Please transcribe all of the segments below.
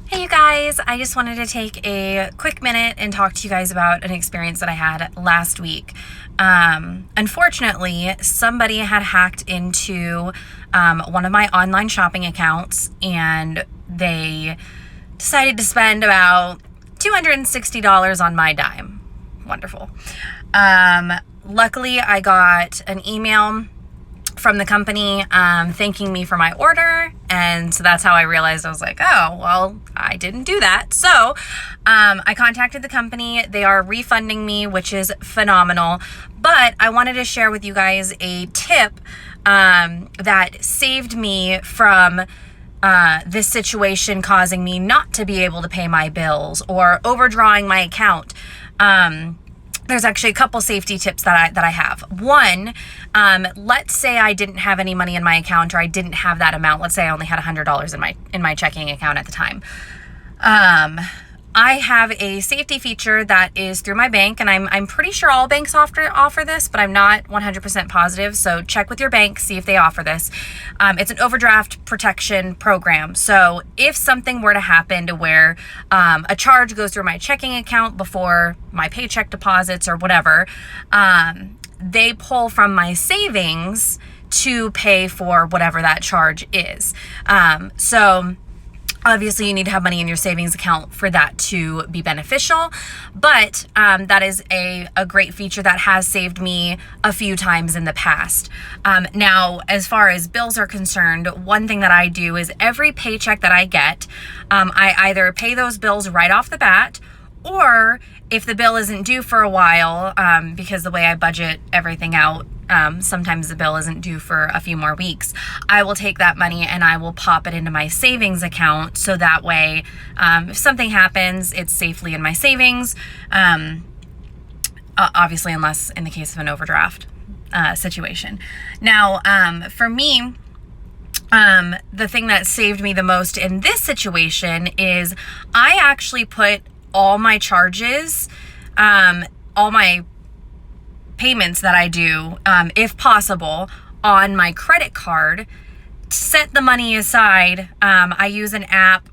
Hey you guys, I just wanted to take a quick minute and talk to you guys about an experience that I had last week. Unfortunately, somebody had hacked into one of my online shopping accounts and they decided to spend about $260 on my dime. Wonderful. Luckily, I got an email from the company thanking me for my order, and so that's how I realized. I was like, oh well, I didn't do that. So I contacted the company. They are refunding me, which is phenomenal. But I wanted to share with you guys a tip that saved me from this situation causing me not to be able to pay my bills or overdrawing my account. There's actually a couple safety tips that I have. One, let's say I didn't have any money in my account, or I didn't have that amount. Let's say I only had $100 in my checking account at the time. I have a safety feature that is through my bank, and I'm pretty sure all banks offer this, but I'm not 100% positive. So check with your bank, see if they offer this. It's an overdraft protection program. So if something were to happen to where a charge goes through my checking account before my paycheck deposits or whatever, they pull from my savings to pay for whatever that charge is. So obviously, you need to have money in your savings account for that to be beneficial, but that is a great feature that has saved me a few times in the past. Now, as far as bills are concerned, one thing that I do is every paycheck that I get, I either pay those bills right off the bat, or if the bill isn't due for a while, because the way I budget everything out, sometimes the bill isn't due for a few more weeks, I will take that money and I will pop it into my savings account. So that way, if something happens, it's safely in my savings. Obviously, unless in the case of an overdraft situation. Now, for me, the thing that saved me the most in this situation is I actually put all my charges, all my payments that I do, if possible, on my credit card, set the money aside. I use an app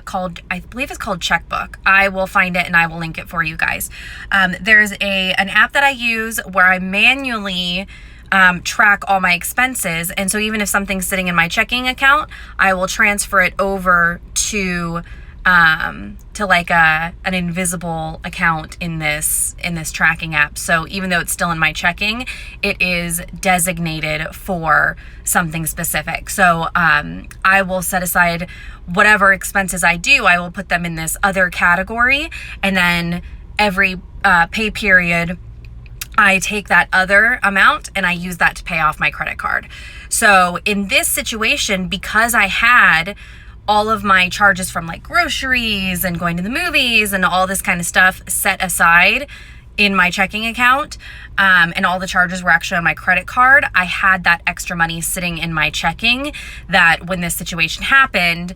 called, I believe it's called Checkbook. I will find it and I will link it for you guys. There's an app that I use where I manually track all my expenses. And so even if something's sitting in my checking account, I will transfer it over to like an invisible account in this tracking app. So even though it's still in my checking, it is designated for something specific. So I will set aside whatever expenses I do, I will put them in this other category, and then every pay period I take that other amount and I use that to pay off my credit card. So in this situation, because I had all of my charges from like groceries and going to the movies and all this kind of stuff set aside in my checking account, and all the charges were actually on my credit card, I had that extra money sitting in my checking that when this situation happened,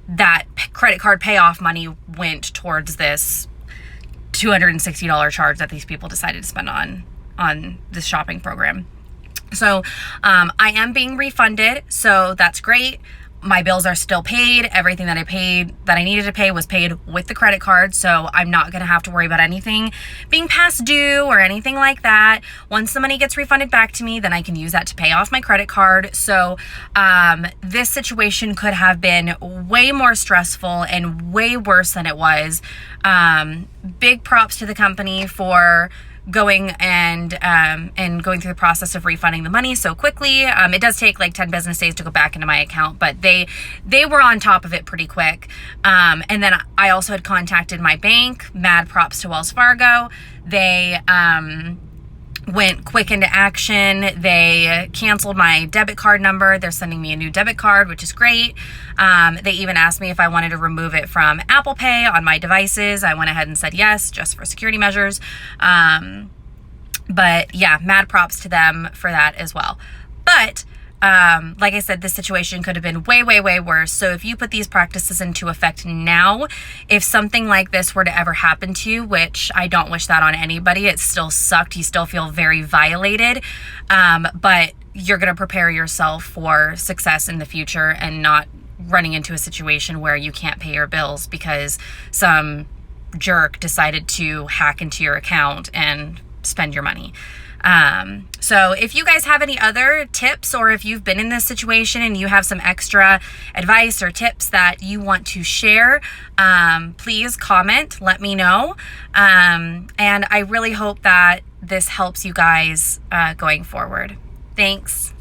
that credit card payoff money went towards this $260 charge that these people decided to spend on this shopping program. So I am being refunded, so that's great. My bills are still paid. Everything that I needed to pay was paid with the credit card. So I'm not going to have to worry about anything being past due or anything like that. Once the money gets refunded back to me, then I can use that to pay off my credit card. So this situation could have been way more stressful and way worse than it was. Big props to the company for going and going through the process of refunding the money so quickly. It does take like 10 business days to go back into my account, but they were on top of it pretty quick. And then I also had contacted my bank. Mad props to Wells Fargo. They went quick into action. They canceled my debit card number. They're sending me a new debit card, which is great. They even asked me if I wanted to remove it from Apple Pay on my devices. I went ahead and said yes, just for security measures. But yeah, mad props to them for that as well. But like I said, this situation could have been way, way, way worse. So if you put these practices into effect now, if something like this were to ever happen to you, which I don't wish that on anybody, it still sucked. You still feel very violated. But you're going to prepare yourself for success in the future and not running into a situation where you can't pay your bills because some jerk decided to hack into your account and spend your money. So if you guys have any other tips, or if you've been in this situation and you have some extra advice or tips that you want to share, please comment, let me know. And I really hope that this helps you guys going forward. Thanks.